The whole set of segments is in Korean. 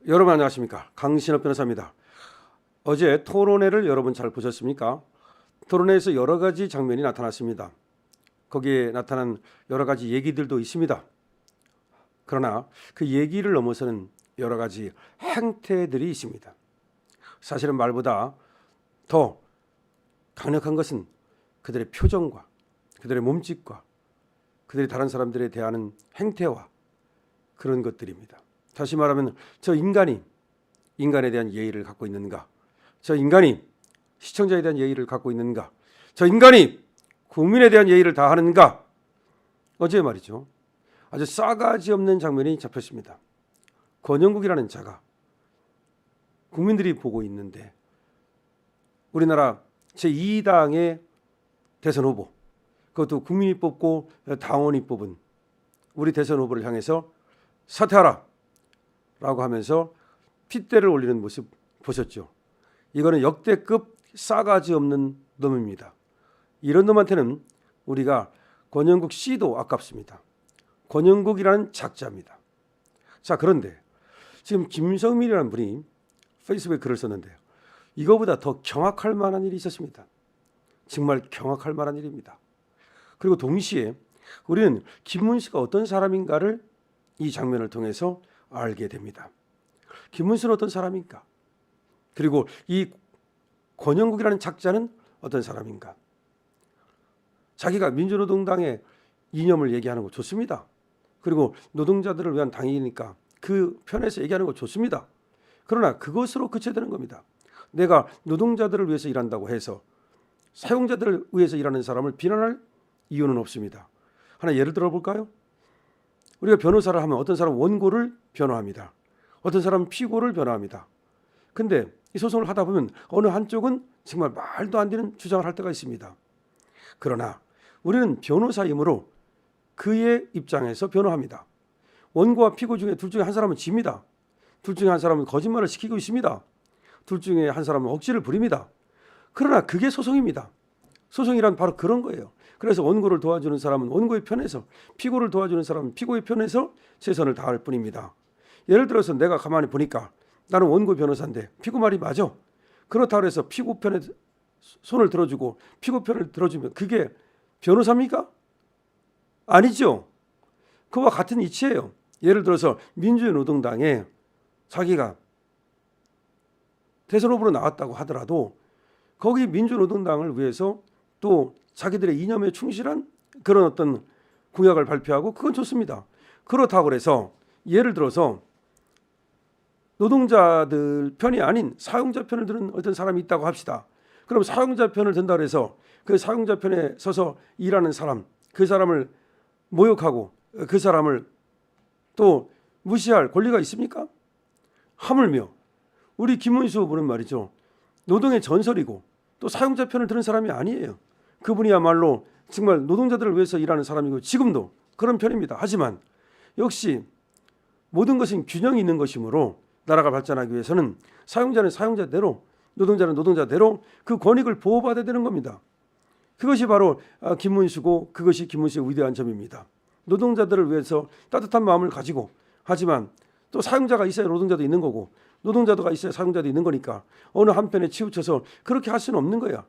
여러분 안녕하십니까? 강신업 변호사입니다. 어제 토론회를 여러분 잘 보셨습니까? 토론회에서 여러 가지 장면이 나타났습니다. 거기에 나타난 여러 가지 얘기들도 있습니다. 그러나 그 얘기를 넘어서는 여러 가지 행태들이 있습니다. 사실은 말보다 더 강력한 것은 그들의 표정과 그들의 몸짓과 그들이 다른 사람들에 대하는 행태와 그런 것들입니다. 다시 말하면 저 인간이 인간에 대한 예의를 갖고 있는가? 저 인간이 시청자에 대한 예의를 갖고 있는가? 저 인간이 국민에 대한 예의를 다하는가? 어제 말이죠. 아주 싸가지 없는 장면이 잡혔습니다. 권영국이라는 자가 국민들이 보고 있는데 우리나라 제2당의 대선 후보, 그것도 국민이 뽑고 당원이 뽑은 우리 대선 후보를 향해서 사퇴하라 라고 하면서 핏대를 올리는 모습 보셨죠? 이거는 역대급 싸가지 없는 놈입니다. 이런 놈한테는 우리가 권영국 씨도 아깝습니다. 권영국이라는 작자입니다. 자, 그런데 지금 김성민이라는 분이 페이스북에 글을 썼는데요. 이거보다 더 경악할 만한 일이 있었습니다. 정말 경악할 만한 일입니다. 그리고 동시에 우리는 김문수가 어떤 사람인가를 이 장면을 통해서 알게 됩니다. 김문수는 어떤 사람인가? 그리고 이 권영국이라는 작자는 어떤 사람인가? 자기가 민주노동당의 이념을 얘기하는 거 좋습니다. 그리고 노동자들을 위한 당이니까 그 편에서 얘기하는 거 좋습니다. 그러나 그것으로 그쳐되는 겁니다. 내가 노동자들을 위해서 일한다고 해서 사용자들을 위해서 일하는 사람을 비난할 이유는 없습니다. 하나 예를 들어 볼까요? 우리가 변호사를 하면 어떤 사람은 원고를 변호합니다. 어떤 사람은 피고를 변호합니다. 근데 이 소송을 하다 보면 어느 한쪽은 정말 말도 안 되는 주장을 할 때가 있습니다. 그러나 우리는 변호사이므로 그의 입장에서 변호합니다. 원고와 피고 중에 둘 중에 한 사람은 집니다. 둘 중에 한 사람은 거짓말을 시키고 있습니다. 둘 중에 한 사람은 억지를 부립니다. 그러나 그게 소송입니다. 소송이란 바로 그런 거예요. 그래서 원고를 도와주는 사람은 원고의 편에서, 피고를 도와주는 사람은 피고의 편에서 최선을 다할 뿐입니다. 예를 들어서 내가 가만히 보니까 나는 원고 변호사인데 피고 말이 맞아. 그렇다고 해서 피고 편에 손을 들어주고 피고 편을 들어주면 그게 변호사입니까? 아니죠. 그와 같은 이치예요. 예를 들어서 민주노동당에 자기가 대선 후보로 나왔다고 하더라도 거기 민주노동당을 위해서 또 자기들의 이념에 충실한 그런 어떤 공약을 발표하고 그건 좋습니다. 그렇다고 해서 예를 들어서 노동자들 편이 아닌 사용자 편을 드는 어떤 사람이 있다고 합시다. 그럼 사용자 편을 든다고 해서 그 사용자 편에 서서 일하는 사람, 그 사람을 모욕하고 그 사람을 또 무시할 권리가 있습니까? 하물며 우리 김문수 후보는 말이죠. 노동의 전설이고 또 사용자 편을 드는 사람이 아니에요. 그분이야말로 정말 노동자들을 위해서 일하는 사람이고 지금도 그런 편입니다. 하지만 역시 모든 것은 균형이 있는 것이므로 나라가 발전하기 위해서는 사용자는 사용자대로 노동자는 노동자대로 그 권익을 보호받아야 되는 겁니다. 그것이 바로 김문수고 그것이 김문수의 위대한 점입니다. 노동자들을 위해서 따뜻한 마음을 가지고 하지만 또 사용자가 있어야 노동자도 있는 거고 노동자가 있어야 사용자도 있는 거니까 어느 한편에 치우쳐서 그렇게 할 수는 없는 거야.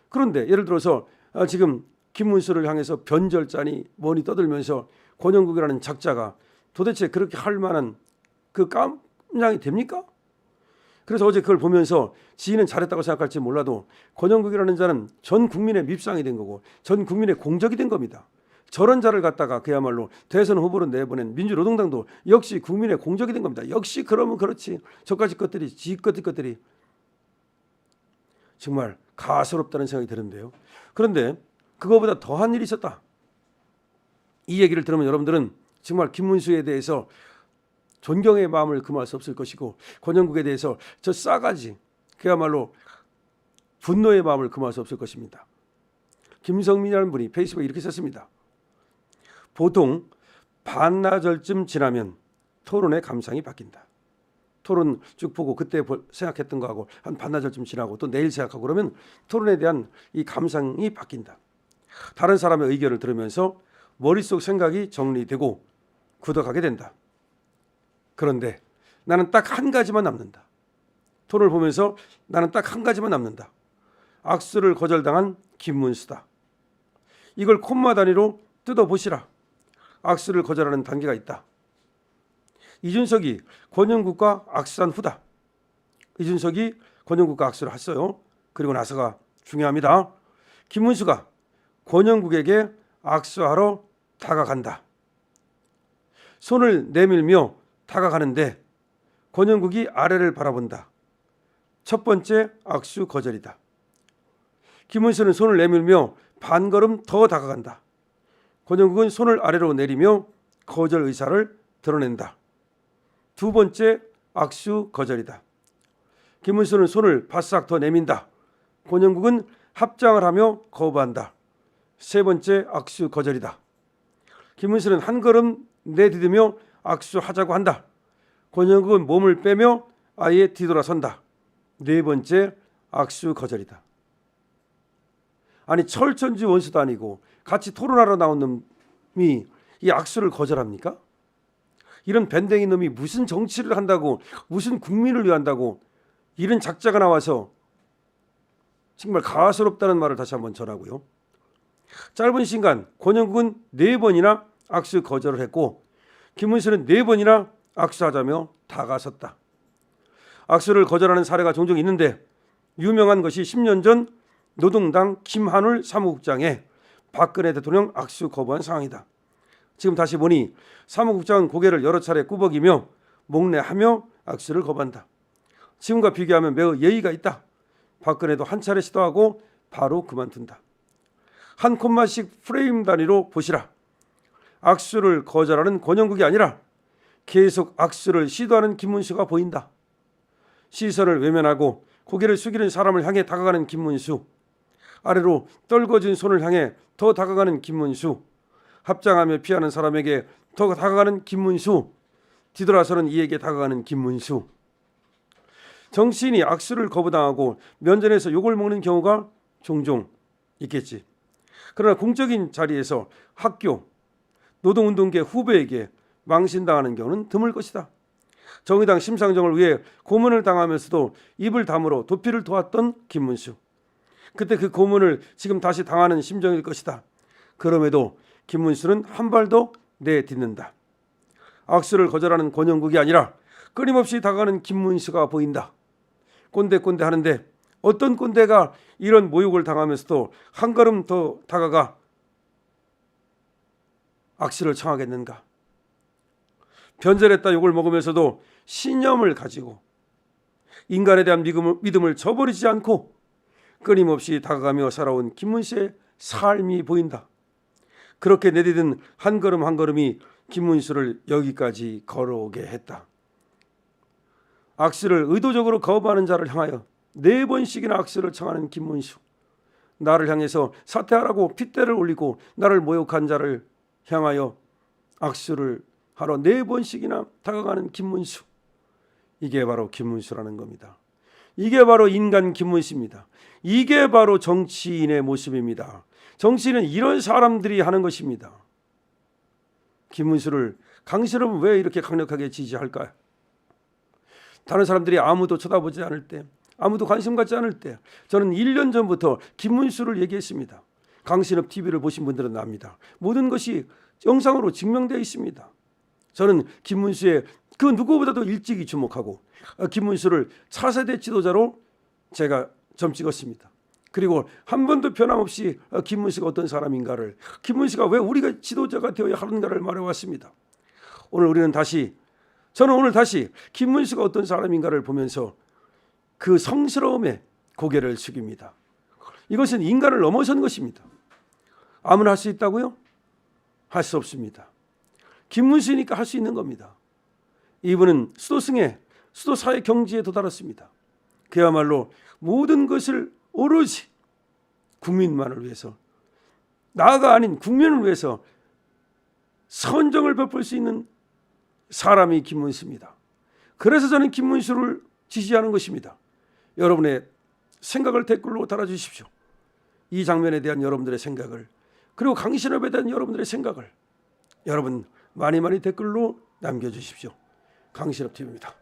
그런데 예를 들어서 지금 김문수를 향해서 변절자니 뭐니 떠들면서 권영국이라는 작자가 도대체 그렇게 할 만한 그 깜냥이 됩니까? 그래서 어제 그걸 보면서 지인은 잘했다고 생각할지 몰라도 권영국이라는 자는 전 국민의 밉상이 된 거고 전 국민의 공적이 된 겁니다. 저런 자를 갖다가 그야말로 대선 후보로 내보낸 민주노동당도 역시 국민의 공적이 된 겁니다. 역시 그러면 그렇지. 저까지 것들이 지것들이 정말 가소롭다는 생각이 드는데요. 그런데 그거보다 더한 일이 있었다. 이 얘기를 들으면 여러분들은 정말 김문수에 대해서 존경의 마음을 금할 수 없을 것이고 권영국에 대해서 저 싸가지 그야말로 분노의 마음을 금할 수 없을 것입니다. 김성민이라는 분이 페이스북에 이렇게 썼습니다. 보통 반나절쯤 지나면 토론의 감상이 바뀐다. 토론 쭉 보고 그때 생각했던 거하고 한 반나절쯤 지나고 또 내일 생각하고 그러면 토론에 대한 이 감상이 바뀐다. 다른 사람의 의견을 들으면서 머릿속 생각이 정리되고 굳어가게 된다. 그런데 나는 딱 한 가지만 남는다. 토론을 보면서 나는 딱 한 가지만 남는다. 악수를 거절당한 김문수다. 이걸 콤마 단위로 뜯어보시라. 악수를 거절하는 단계가 있다. 이준석이 권영국과 악수한 후다. 이준석이 권영국과 악수를 했어요. 그리고 나서가 중요합니다. 김문수가 권영국에게 악수하러 다가간다. 손을 내밀며 다가가는데 권영국이 아래를 바라본다. 첫 번째 악수 거절이다. 김문수는 손을 내밀며 반걸음 더 다가간다. 권영국은 손을 아래로 내리며 거절 의사를 드러낸다. 두 번째 악수 거절이다. 김문수는 손을 바싹 더 내민다. 권영국은 합장을 하며 거부한다. 세 번째 악수 거절이다. 김문수는 한 걸음 내디디며 악수하자고 한다. 권영국은 몸을 빼며 아예 뒤돌아선다. 네 번째 악수 거절이다. 아니 철천지 원수도 아니고 같이 토론하러 나온 놈이 이 악수를 거절합니까? 이런 밴댕이 놈이 무슨 정치를 한다고, 무슨 국민을 위한다고 이런 작자가 나와서 정말 가소롭다는 말을 다시 한번 전하고요. 짧은 시간 권영국은 4번이나 악수 거절을 했고 김문수는 4번이나 악수하자며 다가섰다. 악수를 거절하는 사례가 종종 있는데 유명한 것이 10년 전 노동당 김한울 사무국장의 박근혜 대통령 악수 거부한 상황이다. 지금 다시 보니 사무국장은 고개를 여러 차례 꾸벅이며 목례하며 악수를 거부한다. 지금과 비교하면 매우 예의가 있다. 박근혜도 한 차례 시도하고 바로 그만둔다. 한 콤마씩 프레임 단위로 보시라. 악수를 거절하는 권영국이 아니라 계속 악수를 시도하는 김문수가 보인다. 시선을 외면하고 고개를 숙이는 사람을 향해 다가가는 김문수, 아래로 떨궈진 손을 향해 더 다가가는 김문수, 합장하며 피하는 사람에게 더 다가가는 김문수, 뒤돌아서는 이에게 다가가는 김문수. 정치인이 악수를 거부당하고 면전에서 욕을 먹는 경우가 종종 있겠지. 그러나 공적인 자리에서 학교, 노동운동계 후배에게 망신당하는 경우는 드물 것이다. 정의당 심상정을 위해 고문을 당하면서도 입을 다물어 도피를 도왔던 김문수. 그때 그 고문을 지금 다시 당하는 심정일 것이다. 그럼에도 김문수는 한 발 더 내딛는다. 악수를 거절하는 권영국이 아니라 끊임없이 다가가는 김문수가 보인다. 꼰대꼰대 하는데 어떤 꼰대가 이런 모욕을 당하면서도 한 걸음 더 다가가 악수를 청하겠는가? 변절했다 욕을 먹으면서도 신념을 가지고 인간에 대한 믿음을 저버리지 않고 끊임없이 다가가며 살아온 김문수의 삶이 보인다. 그렇게 내디딘 한 걸음 한 걸음이 김문수를 여기까지 걸어오게 했다. 악수를 의도적으로 거부하는 자를 향하여 4번씩이나 악수를 청하는 김문수. 나를 향해서 사퇴하라고 핏대를 올리고 나를 모욕한 자를 향하여 악수를 하러 4번씩이나 다가가는 김문수. 이게 바로 김문수라는 겁니다. 이게 바로 인간 김문수입니다. 이게 바로 정치인의 모습입니다. 정치인은 이런 사람들이 하는 것입니다. 김문수를 강실은 왜 이렇게 강력하게 지지할까요? 다른 사람들이 아무도 쳐다보지 않을 때, 아무도 관심 갖지 않을 때 저는 1년 전부터 김문수를 얘기했습니다. 강신업 TV를 보신 분들은 압니다. 모든 것이 영상으로 증명되어 있습니다. 저는 김문수의 그 누구보다도 일찍이 주목하고 김문수를 차세대 지도자로 제가 점 찍었습니다. 그리고 한 번도 변함없이 김문수가 어떤 사람인가를, 김문수가 왜 우리가 지도자가 되어야 하는가를 말해왔습니다. 저는 오늘 다시 김문수가 어떤 사람인가를 보면서 그 성스러움에 고개를 숙입니다. 이것은 인간을 넘어선 것입니다. 아무나 할 수 있다고요? 할 수 없습니다. 김문수니까 할 수 있는 겁니다. 이분은 수도승에, 수도사회 경지에 도달했습니다. 그야말로 모든 것을 오로지 국민만을 위해서, 나가 아닌 국민을 위해서 선정을 베풀 수 있는 사람이 김문수입니다. 그래서 저는 김문수를 지지하는 것입니다. 여러분의 생각을 댓글로 달아주십시오. 이 장면에 대한 여러분들의 생각을, 그리고 강신업에 대한 여러분들의 생각을 여러분 많이 댓글로 남겨주십시오. 강신업 TV입니다.